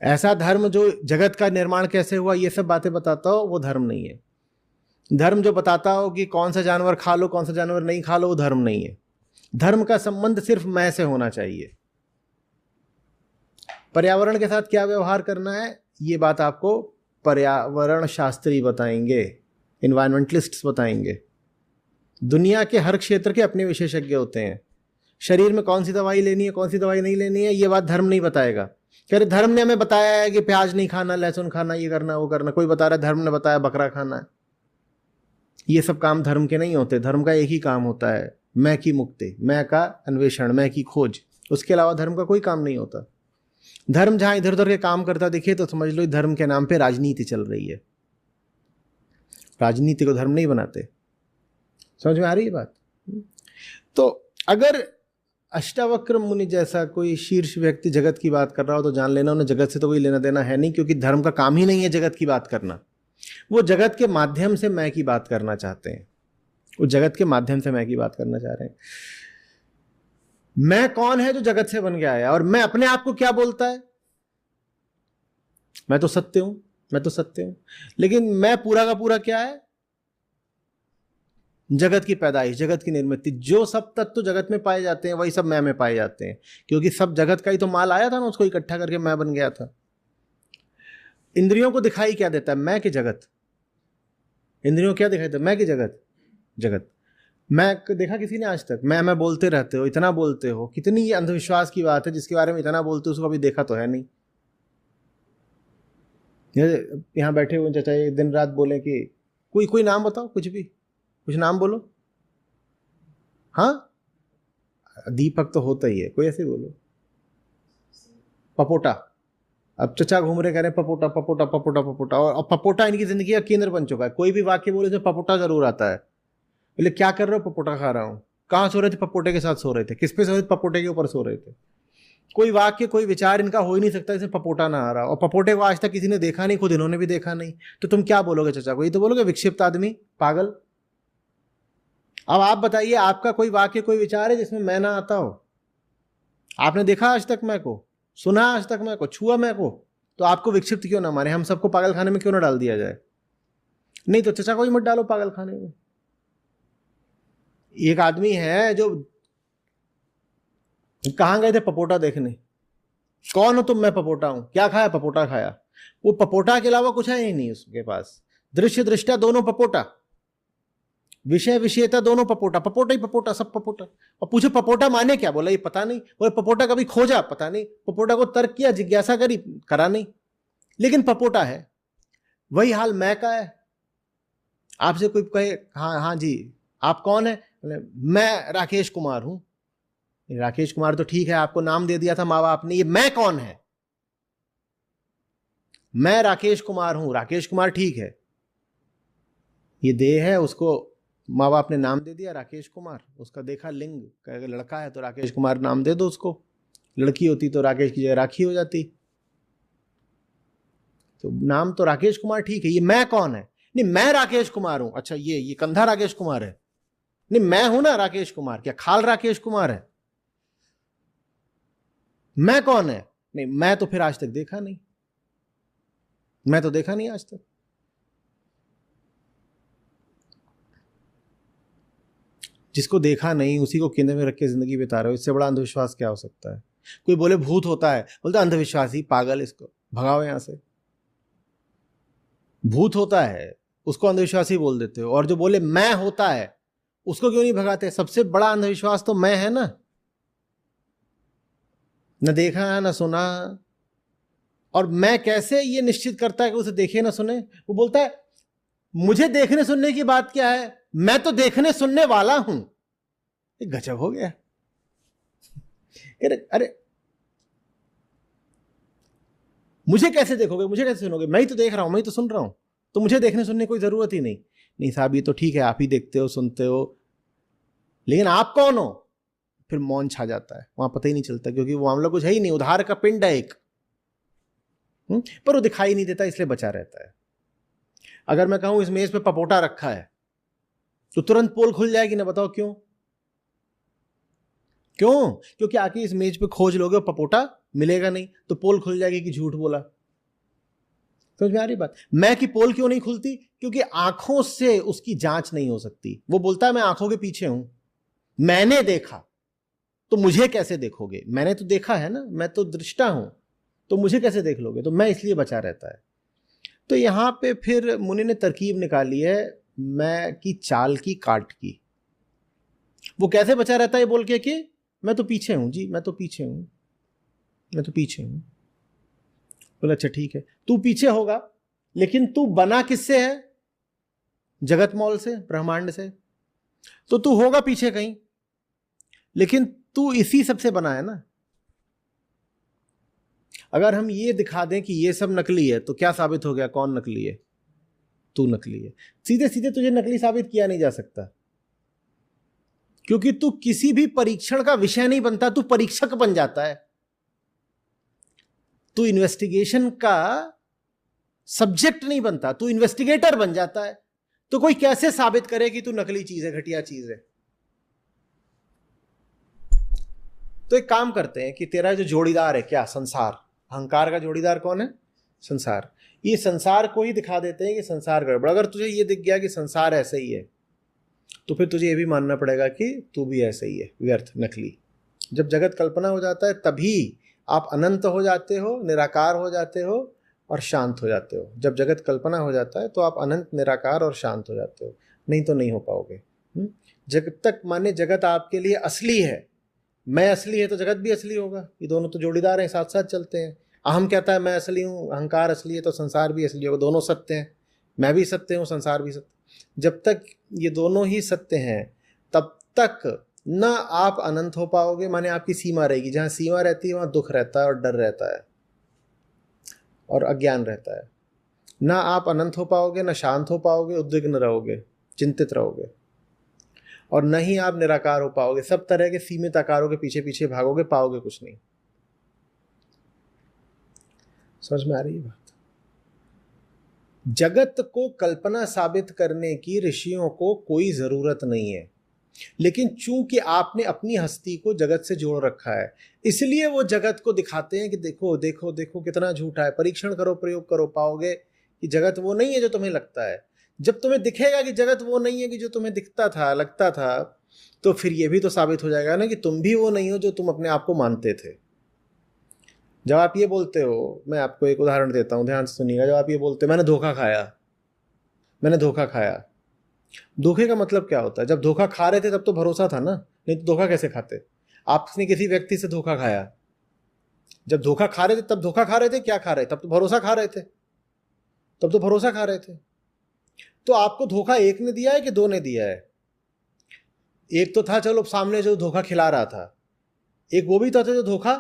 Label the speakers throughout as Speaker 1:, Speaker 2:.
Speaker 1: ऐसा धर्म जो जगत का निर्माण कैसे हुआ ये सब बातें बताता हो, वो धर्म नहीं है। धर्म जो बताता हो कि कौन सा जानवर खा लो कौन सा जानवर नहीं खा लो, वो धर्म नहीं है। धर्म का संबंध सिर्फ मैं से होना चाहिए। पर्यावरण के साथ क्या व्यवहार करना है, ये बात आपको पर्यावरण शास्त्री बताएंगे, इन्वायरमेंटलिस्ट्स बताएंगे। दुनिया के हर क्षेत्र के अपने विशेषज्ञ होते हैं। शरीर में कौन सी दवाई लेनी है कौन सी दवाई नहीं लेनी है, ये बात धर्म नहीं बताएगा। कह रहे धर्म ने हमें बताया है कि प्याज नहीं खाना, लहसुन खाना, ये करना वो करना। कोई बता रहा है धर्म ने बताया बकरा खाना है। ये सब काम धर्म के नहीं होते। धर्म का एक ही काम होता है, मैं की मुक्ति, मैं का अन्वेषण, मैं की खोज। उसके अलावा धर्म का कोई काम नहीं होता। धर्म जहां इधर उधर के काम करता दिखे तो समझ लो धर्म के नाम पे राजनीति चल रही है। राजनीति को धर्म नहीं बनाते। समझ में आ रही है बात? तो अगर अष्टावक्र मुनि जैसा कोई शीर्ष व्यक्ति जगत की बात कर रहा हो तो जान लेना उन्हें जगत से तो कोई लेना देना है नहीं, क्योंकि धर्म का काम ही नहीं है जगत की बात करना। वो जगत के माध्यम से मैं की बात करना चाहते हैं। वो जगत के माध्यम से मैं की बात करना चाह रहे हैं। मैं कौन है जो जगत से बन के आया, और मैं अपने आप को क्या बोलता है, मैं तो सत्य हूं, मैं तो सत्य हूं। लेकिन मैं पूरा का पूरा क्या है, जगत की पैदाइश, जगत की निर्मित। जो सब तत्व जगत में पाए जाते हैं वही सब मैं में पाए जाते हैं, क्योंकि सब जगत का ही तो माल आया था ना, उसको इकट्ठा करके मैं बन गया था। इंद्रियों को दिखाई क्या देता है, मैं कि जगत? इंद्रियों क्या दिखाई देता है, मैं कि जगत? जगत। मैं देखा किसी ने आज तक? मैं बोलते रहते हो, इतना बोलते हो। कितनी ये अंधविश्वास की बात है, जिसके बारे में इतना बोलते हो उसको अभी देखा तो है नहीं। यहां बैठे हुए चाचा ये दिन रात बोले कि कोई नाम बताओ, कुछ भी, कुछ नाम बोलो। हाँ, दीपक तो होता ही है, कोई ऐसे बोलो। पपोटा। अब चचा घूम रहे कह रहे पपोटा पपोटा पपोटा पपोटा, और पपोटा इनकी जिंदगी का केंद्र बन चुका है। कोई भी वाक्य बोले तो पपोटा जरूर आता है। बोले क्या कर रहे हो? पपोटा खा रहा हूं। कहां सो रहे थे? पपोटे के साथ सो रहे थे। किस पे सो रहे थे? पपोटे के ऊपर सो रहे थे। कोई वाक्य कोई विचार इनका हो ही नहीं सकता जिसमें पपोटा ना आ रहा। और पपोटे को आज तक किसी ने देखा नहीं, खुद इन्होंने भी देखा नहीं। तो तुम क्या बोलोगे चचा को? ये तो बोलोगे विक्षिप्त आदमी, पागल। अब आप बताइए, आपका कोई वाक्य कोई विचार है जिसमें मैं ना आता हो? आपने देखा आज तक मैं को? सुना आज तक मैं को? छुआ मैं को? तो आपको विक्षिप्त क्यों ना माने? हम सबको पागल खाने में क्यों ना डाल दिया जाए? नहीं तो चचा को ही मत डालो पागल खाने में। एक आदमी है जो, कहां गए थे? पपोटा देखने। कौन हो तुम? मैं पपोटा हूं। क्या खाया? पपोटा खाया। वो पपोटा के अलावा कुछ है ही नहीं उसके पास। दृश्य दृष्टा दोनों पपोटा, विषय विषयता दोनों पपोटा, पपोटा ही पपोटा, सब पपोटा। और पूछो पपोटा माने क्या? बोला ये पता नहीं। बोले पपोटा कभी खोजा? पता नहीं। पपोटा को तर्क किया, जिज्ञासा करी, करा नहीं, लेकिन पपोटा है। वही हाल मैं का है। आपसे कोई कहे हाँ हाँ जी आप कौन है? बोले मैं राकेश कुमार हूं। राकेश कुमार तो ठीक है, आपको नाम दे दिया था माँ बाप ने। ये मैं कौन है? मैं राकेश कुमार हूं। राकेश कुमार ठीक है, ये देह है, उसको माँ बाप ने नाम दे दिया राकेश कुमार। उसका देखा लिंग, अगर लड़का है तो राकेश कुमार नाम दे दो उसको, लड़की होती तो राकेश की जगह राखी हो जाती। तो नाम तो राकेश कुमार ठीक है, ये मैं कौन है? नहीं मैं राकेश कुमार हूं। अच्छा ये कंधा राकेश कुमार है? नहीं मैं हूं ना राकेश कुमार। क्या खाल राकेश कुमार है? मैं कौन है? नहीं मैं तो फिर आज तक देखा नहीं, मैं तो देखा नहीं आज तक। जिसको देखा नहीं उसी को केंद्र में रख के जिंदगी बिता रहे हो, इससे बड़ा अंधविश्वास क्या हो सकता है? कोई बोले भूत होता है, बोलता अंधविश्वासी, पागल, इसको भगाओ यहां से। भूत होता है उसको अंधविश्वासी बोल देते हो, और जो बोले मैं होता है उसको क्यों नहीं भगाते? सबसे बड़ा अंधविश्वास तो मैं है ना। न देखा न सुना, और मैं कैसे ये निश्चित करता है कि उसे देखे ना सुने? वो बोलता है मुझे देखने सुनने की बात क्या है, मैं तो देखने सुनने वाला हूं। गजब हो गया। अरे मुझे कैसे देखोगे, मुझे कैसे सुनोगे? मैं ही तो देख रहा हूं, मैं ही तो सुन रहा हूं, तो मुझे देखने सुनने की कोई जरूरत ही नहीं। नहीं साहब ये तो ठीक है, आप ही देखते हो सुनते हो, लेकिन आप कौन हो? फिर मौन छा जाता है, वहां पता ही नहीं चलता, क्योंकि वो मामला कुछ है ही नहीं, उधार का पिंड है एक। पर वो दिखाई नहीं देता इसलिए बचा रहता है। अगर मैं कहूं इस मेज पे पपोटा रखा है तो तुरंत पोल खुल जाएगी ना? बताओ क्यों? क्यों? क्योंकि आके इस मेज पे खोज लोगे पपोटा मिलेगा नहीं, तो पोल खुल जाएगी कि झूठ बोला। समझ में आ रही बात? मैं की पोल क्यों नहीं खुलती? क्योंकि आंखों से उसकी जांच नहीं हो सकती। वो बोलता है मैं आंखों के पीछे हूं, मैंने देखा, तो मुझे कैसे देखोगे? मैंने तो देखा है ना, मैं तो दृष्टा हूं, तो मुझे कैसे देख लोगे? तो मैं इसलिए बचा रहता है। तो यहां पे फिर मुनि ने तरकीब निकाली है मैं की चाल की काट की। वो कैसे बचा रहता है बोल के कि मैं तो पीछे हूं जी, मैं तो पीछे हूं, मैं तो पीछे हूं। बोला अच्छा ठीक है, तू पीछे होगा, लेकिन तू बना किससे है? जगत मौल से, ब्रह्मांड से। तो तू होगा पीछे कहीं, लेकिन तू इसी सबसे बना है ना। अगर हम ये दिखा दें कि ये सब नकली है, तो क्या साबित हो गया? कौन नकली है? तू नकली है। सीधे सीधे तुझे नकली साबित किया नहीं जा सकता, क्योंकि तू किसी भी परीक्षण का विषय नहीं बनता, तू परीक्षक बन जाता है। तू इन्वेस्टिगेशन का सब्जेक्ट नहीं बनता, तू इन्वेस्टिगेटर बन जाता है। तो कोई कैसे साबित करे कि तू नकली चीज है, घटिया चीज है? तो एक काम करते हैं कि तेरा जो जोड़ीदार है क्या? संसार। अहंकार का जोड़ीदार कौन है? संसार। ये संसार को ही दिखा देते हैं कि संसार गड़बड़। अगर तुझे ये दिख गया कि संसार ऐसे ही है, तो फिर तुझे ये भी मानना पड़ेगा कि तू भी ऐसे ही है, व्यर्थ, नकली। जब जगत कल्पना हो जाता है तभी आप अनंत हो जाते हो, निराकार हो जाते हो और शांत हो जाते हो। जब जगत कल्पना हो जाता है तो आप अनंत, निराकार और शांत हो जाते हो, नहीं तो नहीं हो पाओगे। जब तक माने जगत आपके लिए असली है, मैं असली है तो जगत भी असली होगा। ये दोनों तो जोड़ीदार हैं, साथ साथ चलते हैं। अहम कहता है मैं असली हूँ, अहंकार असली है, तो संसार भी असली होगा। दोनों सत्य हैं, मैं भी सत्य हूँ, संसार भी सत्य। जब तक ये दोनों ही सत्य हैं तब तक ना आप अनंत हो पाओगे, माने आपकी सीमा रहेगी। जहाँ सीमा रहती है वहाँ दुख रहता है और डर रहता है और अज्ञान रहता है। ना आप अनंत हो पाओगे, ना शांत हो पाओगे, उद्विग्न रहोगे, चिंतित रहोगे, और न ही आप निराकार हो पाओगे। सब तरह के सीमित आकारों के पीछे पीछे भागोगे, पाओगे कुछ नहीं। समझ में आ रही है बात? जगत को कल्पना साबित करने की ऋषियों को कोई जरूरत नहीं है, लेकिन चूंकि आपने अपनी हस्ती को जगत से जोड़ रखा है, इसलिए वो जगत को दिखाते हैं कि देखो देखो देखो कितना झूठा है। परीक्षण करो, प्रयोग करो, पाओगे कि जगत वो नहीं है जो तुम्हें लगता है। जब तुम्हें दिखेगा कि जगत वो नहीं है कि जो तुम्हें दिखता था, लगता था, तो फिर ये भी तो साबित हो जाएगा ना कि तुम भी वो नहीं हो जो तुम अपने आप को मानते थे। जब आप ये बोलते हो, मैं आपको एक उदाहरण देता हूं, ध्यान से सुनिएगा। जब आप ये बोलते हो मैंने धोखा खाया, मैंने धोखा खाया, धोखे का मतलब क्या होता है? जब धोखा खा रहे थे तब तो भरोसा था ना, नहीं तो धोखा कैसे खाते? आपने किसी व्यक्ति से धोखा खाया, जब धोखा खा रहे थे तब धोखा खा रहे थे, क्या खा रहे? तब तो भरोसा खा रहे थे, तब तो भरोसा खा रहे थे। तो आपको धोखा एक ने दिया है कि दो ने दिया है? एक तो था चलो सामने जो धोखा खिला रहा था, एक वो भी था जो धोखा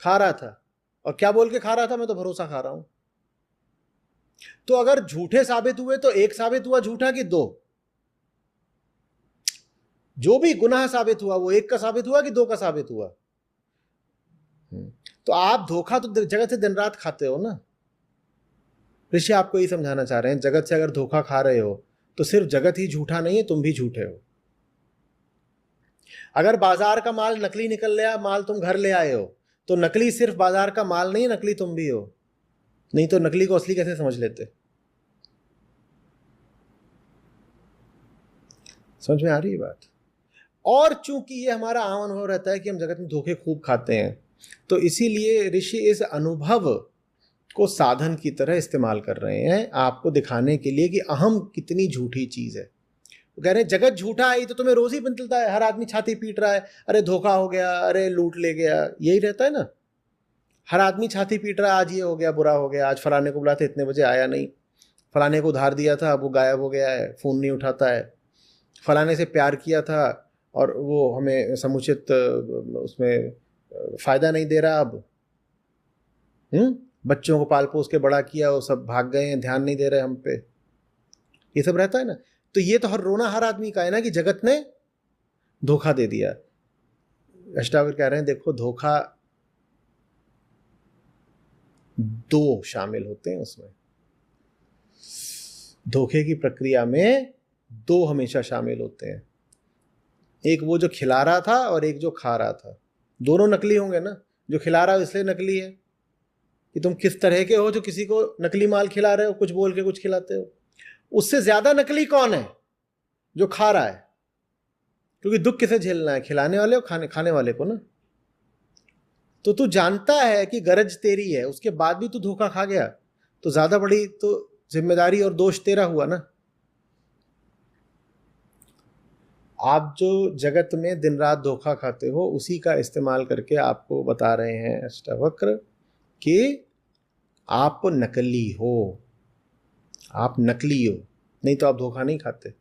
Speaker 1: खा रहा था। और क्या बोल के खा रहा था? मैं तो भरोसा खा रहा हूं। तो अगर झूठे साबित हुए तो एक साबित हुआ झूठा कि दो? जो भी गुनाह साबित हुआ वो एक का साबित हुआ कि दो का साबित हुआ? तो आप धोखा तो जगत से दिन रात खाते हो ना। ऋषि आपको यही समझाना चाह रहे हैं, जगत से अगर धोखा खा रहे हो तो सिर्फ जगत ही झूठा नहीं है, तुम भी झूठे हो। अगर बाजार का माल नकली निकल गया, माल तुम घर ले आए हो, तो नकली सिर्फ बाजार का माल नहीं, नकली तुम भी हो। नहीं तो नकली को असली कैसे समझ लेते? समझ में आ रही है बात? और चूंकि ये हमारा आम अनुभव रहता है कि हम जगत में धोखे खूब खाते हैं, तो इसीलिए ऋषि इस अनुभव को साधन की तरह इस्तेमाल कर रहे हैं, आपको दिखाने के लिए कि अहम कितनी झूठी चीज है। वो कह रहे हैं जगत झूठा है, तो तुम्हें रोज ही मिलता है, हर आदमी छाती पीट रहा है, अरे धोखा हो गया, अरे लूट ले गया, यही रहता है ना। हर आदमी छाती पीट रहा है, आज ये हो गया, बुरा हो गया, आज फलाने को बुलाते इतने बजे आया नहीं, फलाने को उधार दिया था, अब वो गायब हो गया है, फोन नहीं उठाता है, फलाने से प्यार किया था और वो हमें समुचित उसमें फायदा नहीं दे रहा अब। बच्चों को पाल पोस के बड़ा किया, वो सब भाग गए हैं, ध्यान नहीं दे रहे हम पे, ये सब रहता है ना। तो ये तो हर रोना हर आदमी का है ना कि जगत ने धोखा दे दिया। अष्टावक्र कह रहे हैं देखो, धोखा दो शामिल होते हैं उसमें, धोखे की प्रक्रिया में दो हमेशा शामिल होते हैं, एक वो जो खिला रहा था और एक जो खा रहा था। दोनों नकली होंगे ना, जो खिला रहा हो इसलिए नकली है कि तुम किस तरह के हो जो किसी को नकली माल खिला रहे हो, कुछ बोल के कुछ खिलाते हो। उससे ज्यादा नकली कौन है? जो खा रहा है, क्योंकि दुख किसे झेलना है? खिलाने वाले और खाने वाले को ना। तो तू जानता है कि गरज तेरी है, उसके बाद भी तू धोखा खा गया, तो ज्यादा बड़ी तो जिम्मेदारी और दोष तेरा हुआ ना। आप जो जगत में दिन रात धोखा खाते हो, उसी का इस्तेमाल करके आपको बता रहे हैं अष्टावक्र कि आप नकली हो, आप नकली हो, नहीं तो आप धोखा नहीं खाते।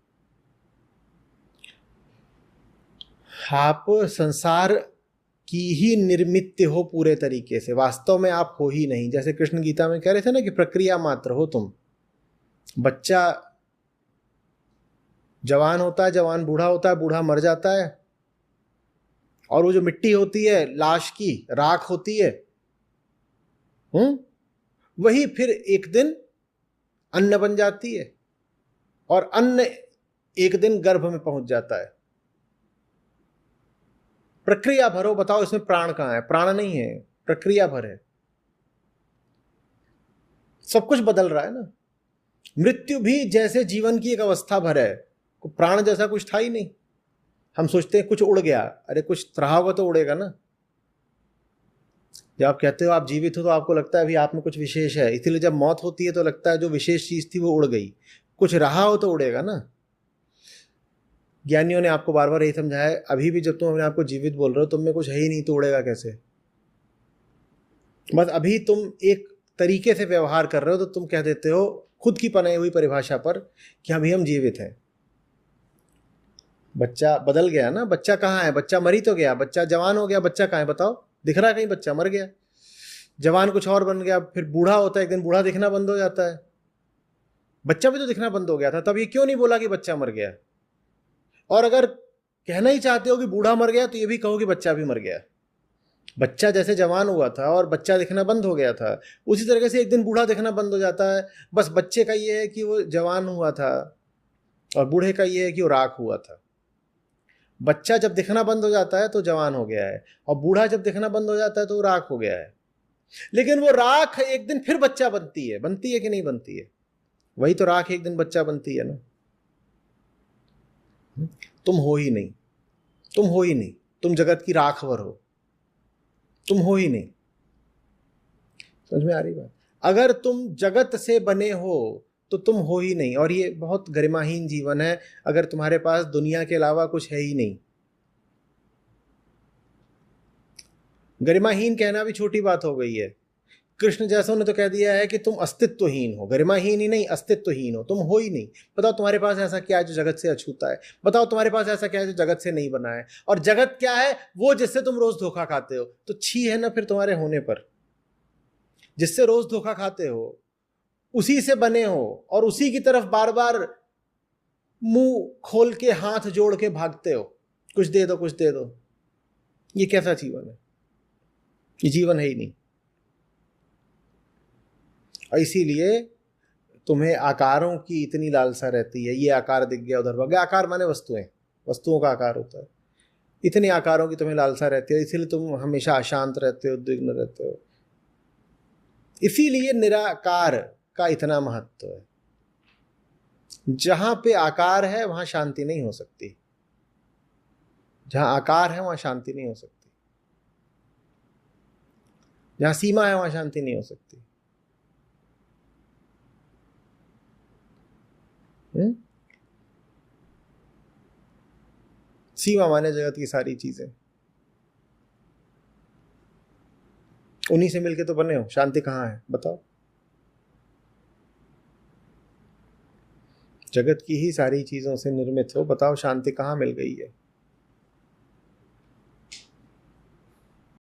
Speaker 1: आप संसार की ही निर्मित हो पूरे तरीके से, वास्तव में आप हो ही नहीं। जैसे कृष्ण गीता में कह रहे थे ना कि प्रक्रिया मात्र हो तुम। बच्चा जवान होता है, जवान बूढ़ा होता है, बूढ़ा मर जाता है, और वो जो मिट्टी होती है लाश की, राख होती है, वही फिर एक दिन अन्न बन जाती है, और अन्न एक दिन गर्भ में पहुंच जाता है। प्रक्रिया भरो, बताओ इसमें प्राण कहां है? प्राण नहीं है, प्रक्रिया भर है। सब कुछ बदल रहा है ना। मृत्यु भी जैसे जीवन की एक अवस्था भर है, प्राण जैसा कुछ था ही नहीं। हम सोचते हैं कुछ उड़ गया, अरे कुछ रहा होगा तो उड़ेगा ना। जब आप कहते हो आप जीवित हो तो आपको लगता है अभी आप में कुछ विशेष है, इसीलिए जब मौत होती है तो लगता है जो विशेष चीज थी वो उड़ गई। कुछ रहा हो तो उड़ेगा ना। ज्ञानियों ने आपको बार बार यही समझाया है, अभी भी जब तुम अपने आपको जीवित बोल रहे हो, तुम में कुछ है ही नहीं तो उड़ेगा कैसे? बस अभी तुम एक तरीके से व्यवहार कर रहे हो तो तुम कह देते हो खुद की बनाई हुई परिभाषा पर कि अभी हम जीवित हैं। बच्चा बदल गया ना। बच्चा कहाँ है? बच्चा मरी तो गया, बच्चा जवान हो गया, बच्चा कहाँ है बताओ? दिख रहा है कहीं? बच्चा मर गया। जवान कुछ और बन गया, फिर बूढ़ा होता है, एक दिन बूढ़ा दिखना बंद हो जाता है। बच्चा भी तो दिखना बंद हो गया था, तब ये क्यों नहीं बोला कि बच्चा मर गया? और अगर कहना ही चाहते हो कि बूढ़ा मर गया तो ये भी कहो कि बच्चा भी मर गया। बच्चा जैसे जवान हुआ था और बच्चा दिखना बंद हो गया था, उसी तरीके से एक दिन बूढ़ा दिखना बंद हो जाता है। बस बच्चे का ये है कि वो जवान हुआ था, और बूढ़े का ये है कि वो राख हुआ था। बच्चा जब दिखना बंद हो जाता है तो जवान हो गया है, और बूढ़ा जब दिखना बंद हो जाता है तो राख हो गया है। लेकिन वो राख एक दिन फिर बच्चा बनती है कि नहीं बनती है? वही तो राख एक दिन बच्चा बनती है ना। तुम हो ही नहीं, तुम हो ही नहीं, तुम जगत की राखवर हो, तुम हो ही नहीं। समझ में आ रही बात? अगर तुम जगत से बने हो तो तुम हो ही नहीं, और ये बहुत गरिमाहीन जीवन है अगर तुम्हारे पास दुनिया के अलावा कुछ है ही नहीं। गरिमाहीन कहना भी छोटी बात हो गई है। कृष्ण जैसों ने तो कह दिया है कि तुम अस्तित्वहीन हो, गरिमाहीन ही नहीं अस्तित्वहीन हो, तुम हो ही नहीं। बताओ तुम्हारे पास ऐसा क्या है जो जगत से अछूता है? बताओ तुम्हारे पास ऐसा क्या है जो जगत से नहीं बना है? और जगत क्या है? वो जिससे तुम रोज धोखा खाते हो। तो छी है ना फिर तुम्हारे होने पर। जिससे रोज धोखा खाते हो, उसी से बने हो, और उसी की तरफ बार बार मुंह खोल के हाथ जोड़ के भागते हो, कुछ दे दो कुछ दे दो। ये कैसा जीवन है? ये जीवन है ही नहीं। और इसीलिए तुम्हें आकारों की इतनी लालसा रहती है। ये आकार दिख गया, उधर भाग गया। आकार माने वस्तुएं, वस्तुओं का आकार होता है। इतने आकारों की तुम्हें लालसा रहती है, इसीलिए तुम हमेशा अशांत रहते हो, उद्विग्न रहते हो। इसीलिए निराकार का इतना महत्व है। जहां पे आकार है वहां शांति नहीं हो सकती, जहां आकार है वहां शांति नहीं हो सकती, जहां सीमा है वहां शांति नहीं हो सकती। सीमा माने जगत की सारी चीजें, उन्हीं से मिलके तो बने हो। शांति कहाँ है बताओ? जगत की ही सारी चीजों से निर्मित हो, बताओ शांति कहाँ मिल गई है?